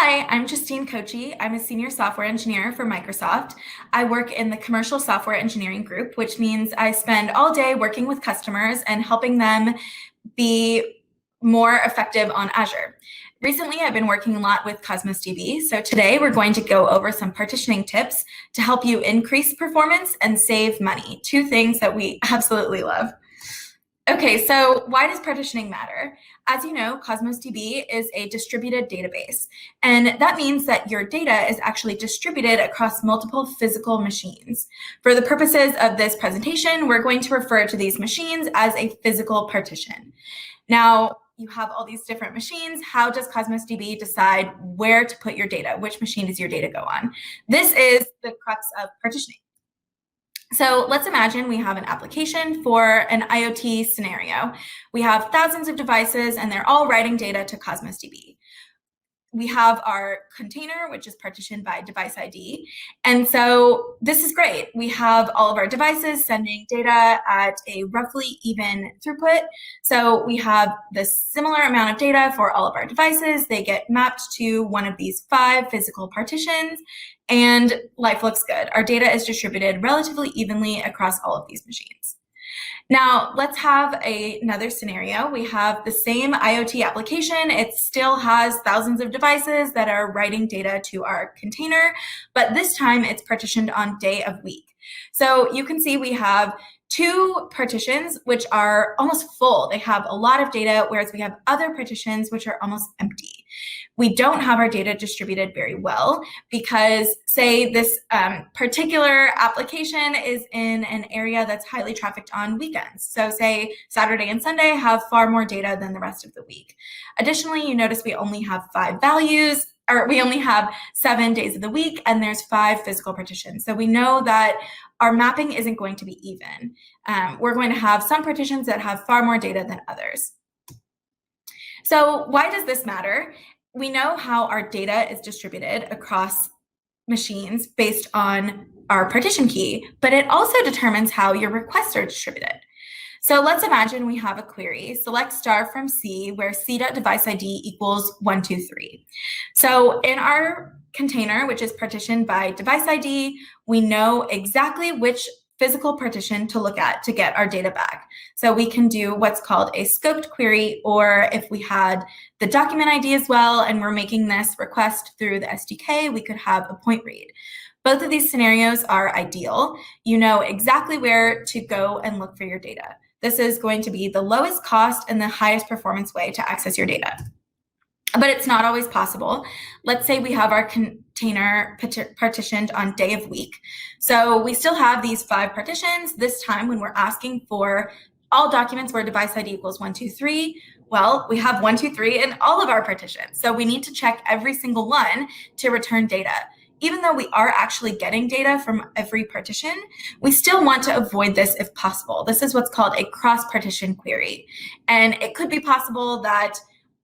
Hi, I'm Justine Kochi. I'm a senior software engineer for Microsoft. I work in the commercial software engineering group, which means I spend all day working with customers and helping them be more effective on Azure. Recently, I've been working a lot with Cosmos DB, so today we're going to go over some partitioning tips to help you increase performance and save money, two things that we absolutely love. Okay, so why does partitioning matter? As you know, Cosmos DB is a distributed database, and that means that your data is actually distributed across multiple physical machines. For the purposes of this presentation, we're going to refer to these machines as a physical partition. Now, you have all these different machines. How does Cosmos DB decide where to put your data? Which machine does your data go on? This is the crux of partitioning. So let's imagine we have an application for an IoT scenario. We have thousands of devices and they're all writing data to Cosmos DB. We have our container, which is partitioned by device ID. And so this is great. We have all of our devices sending data at a roughly even throughput. So we have this similar amount of data for all of our devices. They get mapped to one of these 5 physical partitions, and life looks good. Our data is distributed relatively evenly across all of these machines. Now, let's have another scenario. We have the same IoT application. It still has thousands of devices that are writing data to our container, but this time it's partitioned on day of week. So you can see we have 2 partitions which are almost full. They have a lot of data, whereas we have other partitions which are almost empty. We don't have our data distributed very well because, say, this particular application is in an area that's highly trafficked on weekends. So say Saturday and Sunday have far more data than the rest of the week. Additionally, you notice we only have 5 values, or we only have 7 days of the week, and there's 5 physical partitions. So we know that our mapping isn't going to be even. We're going to have some partitions that have far more data than others. So why does this matter? We know how our data is distributed across machines based on our partition key, but it also determines how your requests are distributed. So let's imagine we have a query, select star from C, where c.deviceid equals 123. So in our container, which is partitioned by device ID, we know exactly which physical partition to look at to get our data back. So we can do what's called a scoped query, or if we had the document ID as well, and we're making this request through the SDK, we could have a point read. Both of these scenarios are ideal. You know exactly where to go and look for your data. This is going to be the lowest cost and the highest performance way to access your data. But it's not always possible. Let's say we have our container partitioned on day of week. So we still have these 5 partitions. This time when we're asking for all documents where device ID equals 123, well, we have 123 in all of our partitions. So we need to check every single one to return data. Even though we are actually getting data from every partition, we still want to avoid this if possible. This is what's called a cross-partition query. And it could be possible that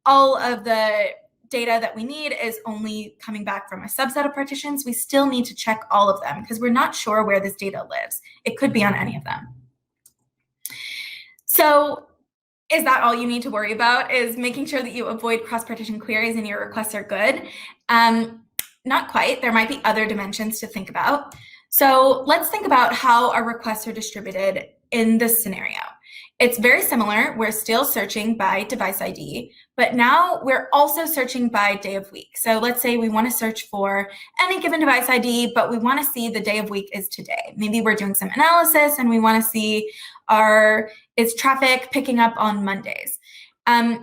all of the data that we need is only coming back from a subset of partitions. We still need to check all of them because we're not sure where this data lives. It could be on any of them. So is that all you need to worry about, is making sure that you avoid cross-partition queries and your requests are good? Not quite. There might be other dimensions to think about. So let's think about how our requests are distributed in this scenario. It's very similar. We're still searching by device ID, but now we're also searching by day of week. So let's say we want to search for any given device ID, but we want to see the day of week is today. Maybe we're doing some analysis and we want to see is traffic picking up on Mondays.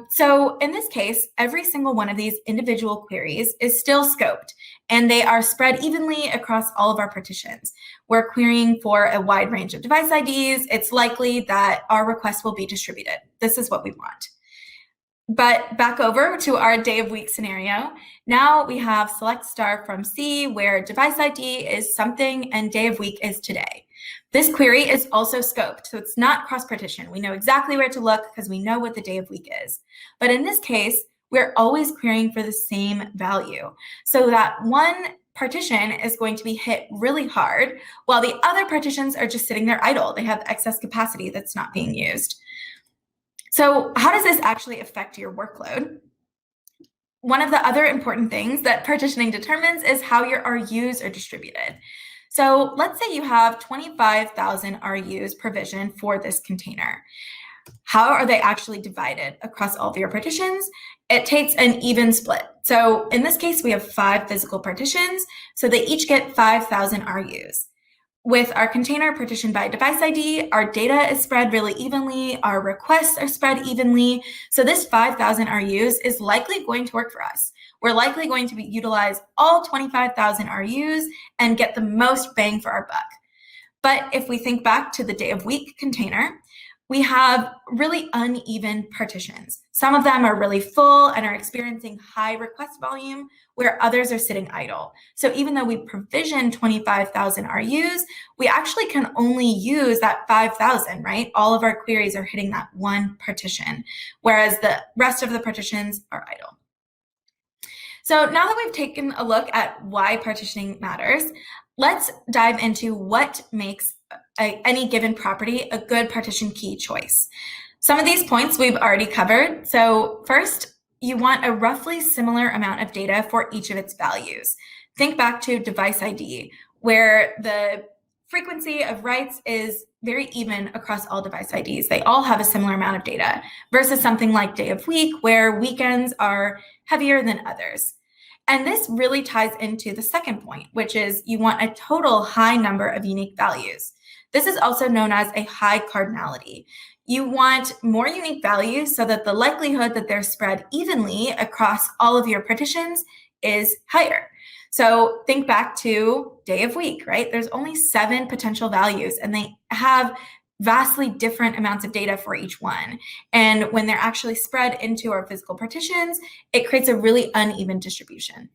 So in this case, every single one of these individual queries is still scoped, and they are spread evenly across all of our partitions. We're querying for a wide range of device IDs. It's likely that our request will be distributed. This is what we want. But back over to our day of week scenario. Now we have select star from C, where device ID is something and day of week is today. This query is also scoped, so it's not cross-partition. We know exactly where to look because we know what the day of week is. But in this case, we're always querying for the same value. So that one partition is going to be hit really hard, while the other partitions are just sitting there idle. They have excess capacity that's not being used. So how does this actually affect your workload? one of the other important things that partitioning determines is how your RUs are distributed. So let's say you have 25,000 RUs provisioned for this container. How are they actually divided across all of your partitions? It takes an even split. So in this case, we have 5 physical partitions, so they each get 5,000 RUs. With our container partitioned by device ID, our data is spread really evenly, our requests are spread evenly, so this 5,000 RUs is likely going to work for us. We're likely going to utilize all 25,000 RUs and get the most bang for our buck. But if we think back to the day of week container, we have really uneven partitions. Some of them are really full and are experiencing high request volume, where others are sitting idle. So even though we provision 25,000 RUs, we actually can only use that 5,000, right? All of our queries are hitting that one partition, whereas the rest of the partitions are idle. So now that we've taken a look at why partitioning matters, let's dive into what makes any given property a good partition key choice. Some of these points we've already covered. So first, you want a roughly similar amount of data for each of its values. Think back to device ID, where the frequency of writes is very even across all device IDs. They all have a similar amount of data, versus something like day of week, where weekends are heavier than others. And this really ties into the second point, which is you want a total high number of unique values. This is also known as a high cardinality. You want more unique values so that the likelihood that they're spread evenly across all of your partitions is higher. So think back to day of week, right? There's only 7 potential values, and they have vastly different amounts of data for each one. And when they're actually spread into our physical partitions, it creates a really uneven distribution.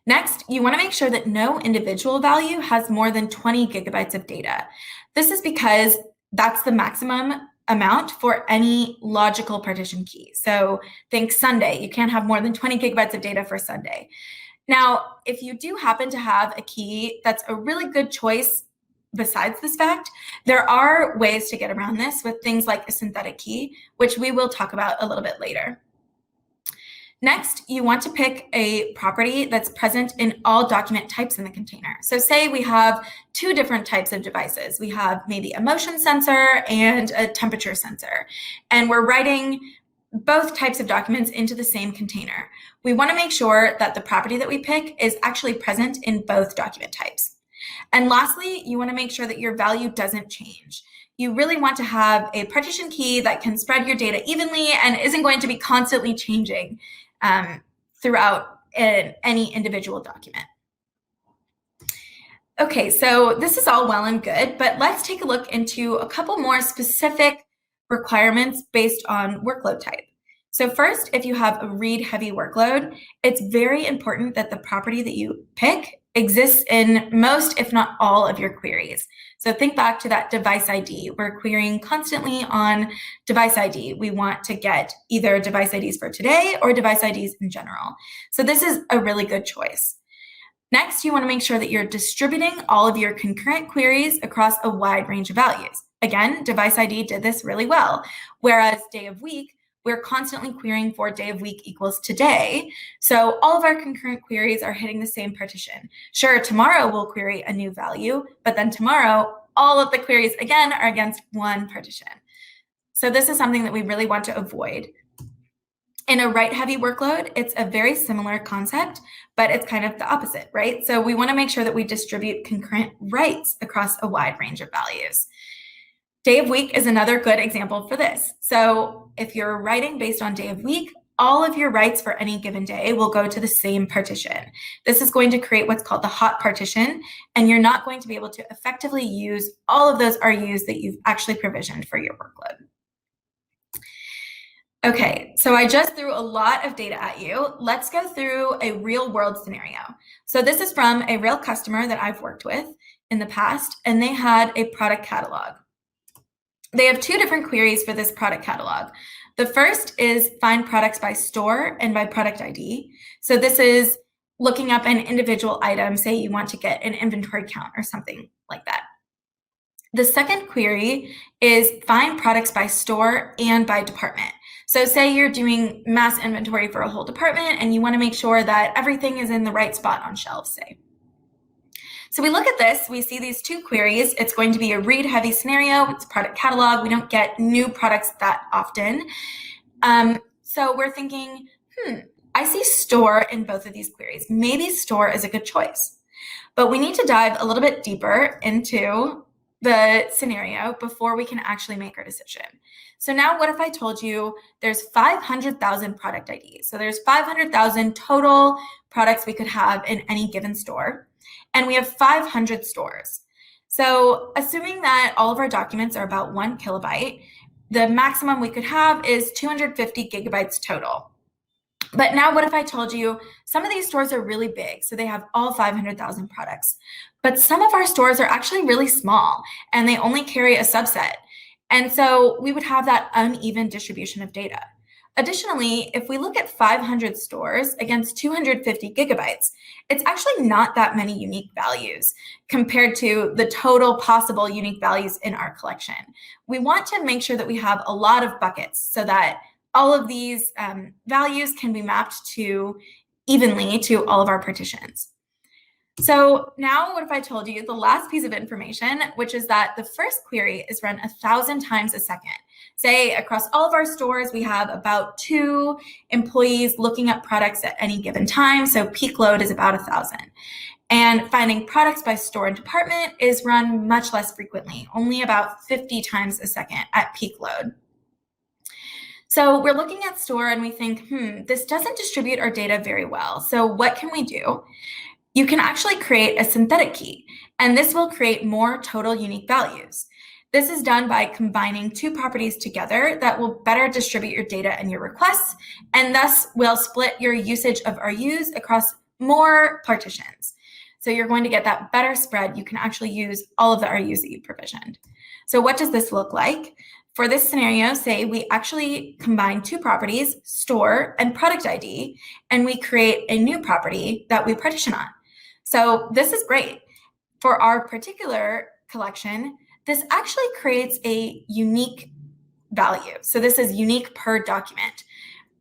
Next, you want to make sure that no individual value has more than 20 gigabytes of data. This is because that's the maximum amount for any logical partition key. So think Sunday, you can't have more than 20 gigabytes of data for Sunday. Now, if you do happen to have a key that's a really good choice besides this fact, there are ways to get around this with things like a synthetic key, which we will talk about a little bit later. Next, you want to pick a property that's present in all document types in the container. So say we have 2 different types of devices. We have maybe a motion sensor and a temperature sensor, and we're writing both types of documents into the same container. We want to make sure that the property that we pick is actually present in both document types. And lastly, you want to make sure that your value doesn't change. You really want to have a partition key that can spread your data evenly and isn't going to be constantly changing throughout any individual document. Okay, so this is all well and good, but let's take a look into a couple more specific requirements based on workload type. So first, if you have a read-heavy workload, it's very important that the property that you pick exists in most, if not all, of your queries. So think back to that device ID. We're querying constantly on device ID. We want to get either device IDs for today or device IDs in general. So this is a really good choice. Next, you want to make sure that you're distributing all of your concurrent queries across a wide range of values. Again, device ID did this really well, whereas day of week, we're constantly querying for day of week equals today. So all of our concurrent queries are hitting the same partition. Sure, tomorrow we'll query a new value, but then tomorrow, all of the queries again are against one partition. So this is something that we really want to avoid. In a write-heavy workload, it's a very similar concept, but it's kind of the opposite, right? So we want to make sure that we distribute concurrent writes across a wide range of values. Day of week is another good example for this. So if you're writing based on day of week, all of your writes for any given day will go to the same partition. This is going to create what's called the hot partition, and you're not going to be able to effectively use all of those RUs that you've actually provisioned for your workload. Okay, so I just threw a lot of data at you. Let's go through a real world scenario. So this is from a real customer that I've worked with in the past, and they had a product catalog. They have 2 different queries for this product catalog. The first is find products by store and by product ID. So this is looking up an individual item, say you want to get an inventory count or something like that. The second query is find products by store and by department. So say you're doing mass inventory for a whole department and you want to make sure that everything is in the right spot on shelves, say. So we look at this, we see these two queries. It's going to be a read-heavy scenario. It's product catalog. We don't get new products that often. So we're thinking, I see store in both of these queries. Maybe store is a good choice. But we need to dive a little bit deeper into the scenario before we can actually make our decision. So now what if I told you there's 500,000 product IDs? So there's 500,000 total products we could have in any given store, and we have 500 stores. So assuming that all of our documents are about 1 kilobyte, the maximum we could have is 250 gigabytes total. But now what if I told you some of these stores are really big, so they have all 500,000 products, but some of our stores are actually really small and they only carry a subset. And so we would have that uneven distribution of data. Additionally, if we look at 500 stores against 250 gigabytes, it's actually not that many unique values compared to the total possible unique values in our collection. We want to make sure that we have a lot of buckets so that all of these values can be mapped to evenly to all of our partitions. So now what if I told you the last piece of information, which is that the first query is run 1,000 times a second. Say across all of our stores, we have about 2 employees looking at products at any given time. So peak load is about 1,000. And finding products by store and department is run much less frequently, only about 50 times a second at peak load. So we're looking at store and we think, this doesn't distribute our data very well. So what can we do? You can actually create a synthetic key, and this will create more total unique values. This is done by combining 2 properties together that will better distribute your data and your requests, and thus will split your usage of RUs across more partitions. So you're going to get that better spread. You can actually use all of the RUs that you provisioned. So what does this look like? For this scenario, say we actually combine 2 properties, store and product ID, and we create a new property that we partition on. So this is great. For our particular collection, this actually creates a unique value. So this is unique per document.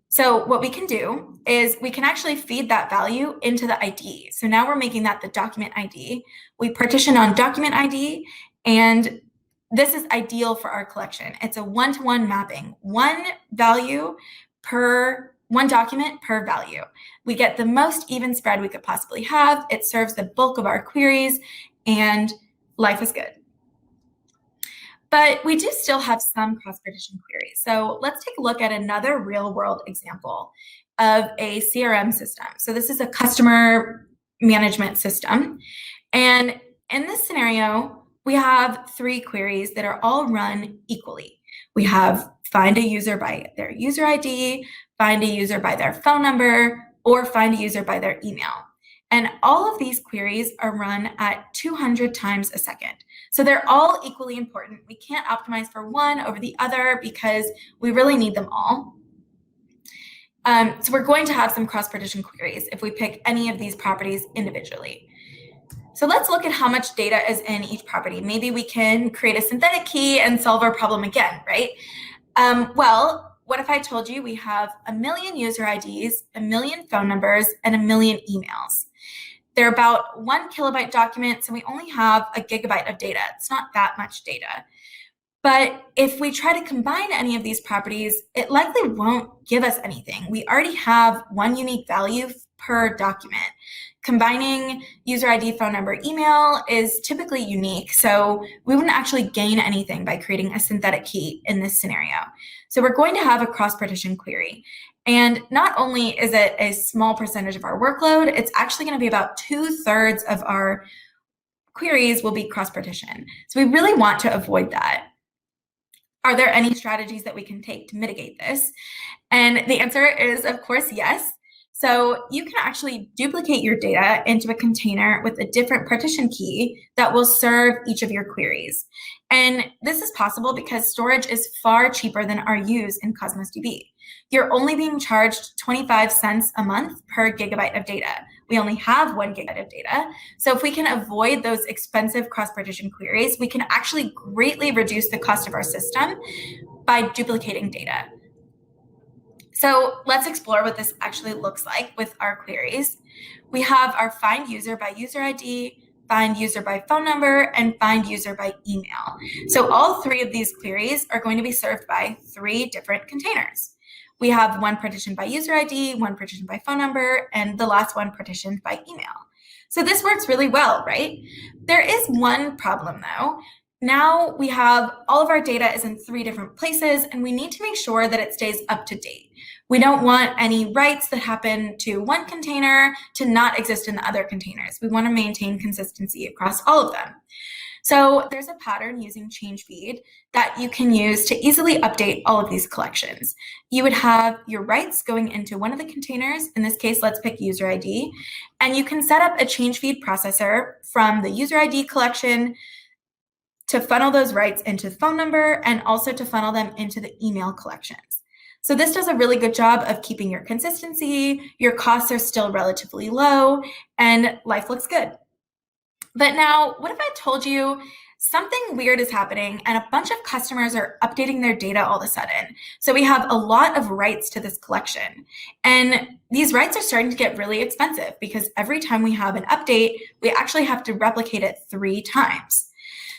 So what we can do is we can actually feed that value into the ID. So now we're making that the document ID. We partition on document ID, and this is ideal for our collection. It's a one-to-one mapping, one value per one document per value. We get the most even spread we could possibly have. It serves the bulk of our queries, and life is good. But we do still have some cross-partition queries. So let's take a look at another real-world example of a CRM system. So this is a customer management system. And in this scenario, we have 3 queries that are all run equally. We have find a user by their user ID, find a user by their phone number, or find a user by their email. And all of these queries are run at 200 times a second. So they're all equally important. We can't optimize for one over the other because we really need them all. So we're going to have some cross-partition queries if we pick any of these properties individually. So let's look at how much data is in each property. Maybe we can create a synthetic key and solve our problem again, right? Well, what if I told you we have 1 million user IDs, 1 million phone numbers, and 1 million emails? They're about 1 kilobyte documents, and we only have a gigabyte of data. It's not that much data. But if we try to combine any of these properties, it likely won't give us anything. We already have one unique value per document. Combining user ID, phone number, email is typically unique, so we wouldn't actually gain anything by creating a synthetic key in this scenario. So we're going to have a cross-partition query. And not only is it a small percentage of our workload, it's actually going to be about 2/3 of our queries will be cross-partition. So we really want to avoid that. Are there any strategies that we can take to mitigate this? And the answer is, of course, yes. So you can actually duplicate your data into a container with a different partition key that will serve each of your queries. And this is possible because storage is far cheaper than RUs in Cosmos DB. You're only being charged 25 cents a month per gigabyte of data. We only have 1 gigabyte of data. So if we can avoid those expensive cross-partition queries, we can actually greatly reduce the cost of our system by duplicating data. So let's explore what this actually looks like with our queries. We have our find user by user ID, find user by phone number, and find user by email. So all three of these queries are going to be served by three different containers. We have one partitioned by user ID, one partitioned by phone number, and the last one partitioned by email. So this works really well, right? There is one problem though. Now we have all of our data is in three different places, and we need to make sure that it stays up to date. We don't want any writes that happen to one container to not exist in the other containers. We want to maintain consistency across all of them. So there's a pattern using change feed that you can use to easily update all of these collections. You would have your writes going into one of the containers. In this case, let's pick user ID. And you can set up a change feed processor from the user ID collection to funnel those writes into phone number and also to funnel them into the email collections. So this does a really good job of keeping your consistency, your costs are still relatively low, and life looks good. But now, what if I told you something weird is happening and a bunch of customers are updating their data all of a sudden? So we have a lot of writes to this collection. And these writes are starting to get really expensive because every time we have an update, we actually have to replicate it 3 times.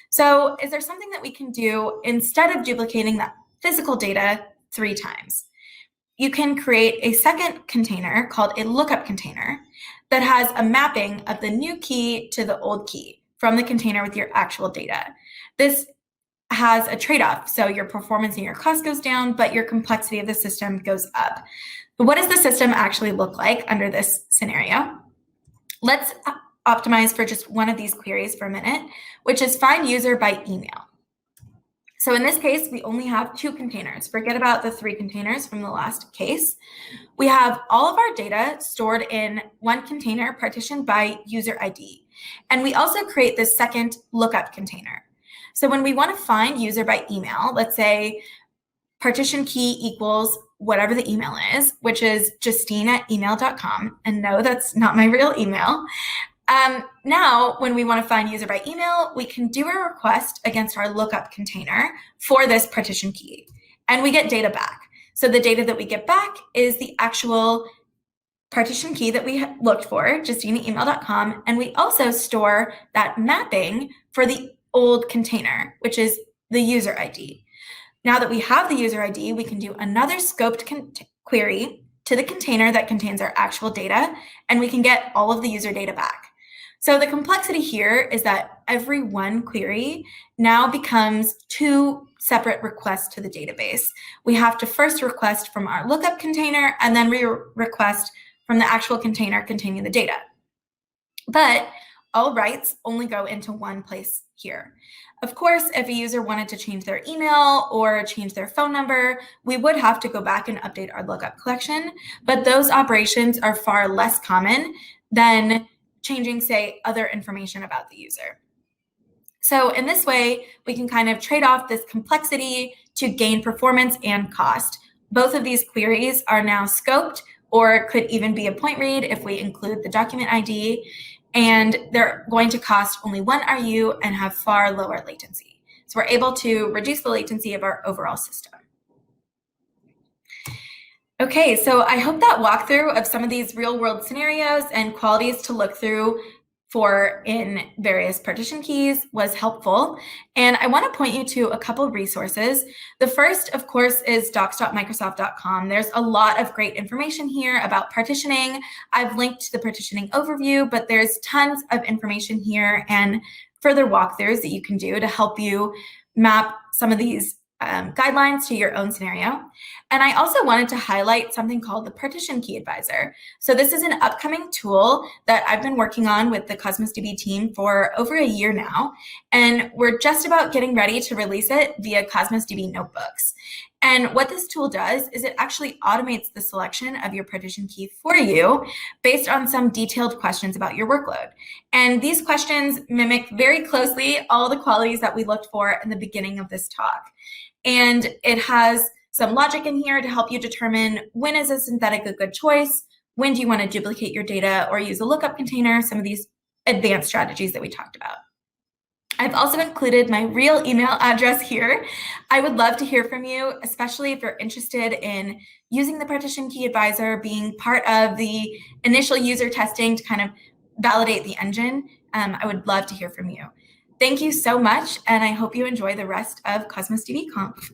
So is there something that we can do instead of duplicating that physical data 3 times? You can create a second container called a lookup container that has a mapping of the new key to the old key from the container with your actual data. This has a trade-off, so your performance and your cost goes down, but your complexity of the system goes up. But what does the system actually look like under this scenario? Let's optimize for just one of these queries for a minute, which is find user by email. So in this case, we only have 2 containers. Forget about the 3 containers from the last case. We have all of our data stored in one container partitioned by user ID. And we also create this second lookup container. So when we want to find user by email, let's say partition key equals whatever the email is, which is justine@email.com. And no, that's not my real email. Now, when we want to find user by email, we can do a request against our lookup container for this partition key, and we get data back. So the data that we get back is the actual partition key that we looked for, justine@email.com, and we also store that mapping for the old container, which is the user ID. Now that we have the user ID, we can do another scoped query to the container that contains our actual data, and we can get all of the user data back. So the complexity here is that every one query now becomes 2 separate requests to the database. We have to first request from our lookup container and then request from the actual container containing the data. But all writes only go into one place here. Of course, if a user wanted to change their email or change their phone number, we would have to go back and update our lookup collection, but those operations are far less common than changing, say, other information about the user. So in this way, we can kind of trade off this complexity to gain performance and cost. Both of these queries are now scoped, or could even be a point read if we include the document ID, and they're going to cost only 1 RU and have far lower latency. So we're able to reduce the latency of our overall system. Okay, so I hope that walkthrough of some of these real-world scenarios and qualities to look through for in various partition keys was helpful. And I want to point you to a couple resources. The first, of course, is docs.microsoft.com. There's a lot of great information here about partitioning. I've linked to the partitioning overview, but there's tons of information here and further walkthroughs that you can do to help you map some of these guidelines to your own scenario. And I also wanted to highlight something called the Partition Key Advisor. So this is an upcoming tool that I've been working on with the Cosmos DB team for over a year now. And we're just about getting ready to release it via Cosmos DB notebooks. And what this tool does is it actually automates the selection of your partition key for you based on some detailed questions about your workload. And these questions mimic very closely all the qualities that we looked for in the beginning of this talk. And it has some logic in here to help you determine when is a synthetic a good choice, when do you want to duplicate your data or use a lookup container, some of these advanced strategies that we talked about. I've also included my real email address here. I would love to hear from you, especially if you're interested in using the Partition Key Advisor, being part of the initial user testing to kind of validate the engine. I would love to hear from you. Thank you so much, and I hope you enjoy the rest of Cosmos DB Conf.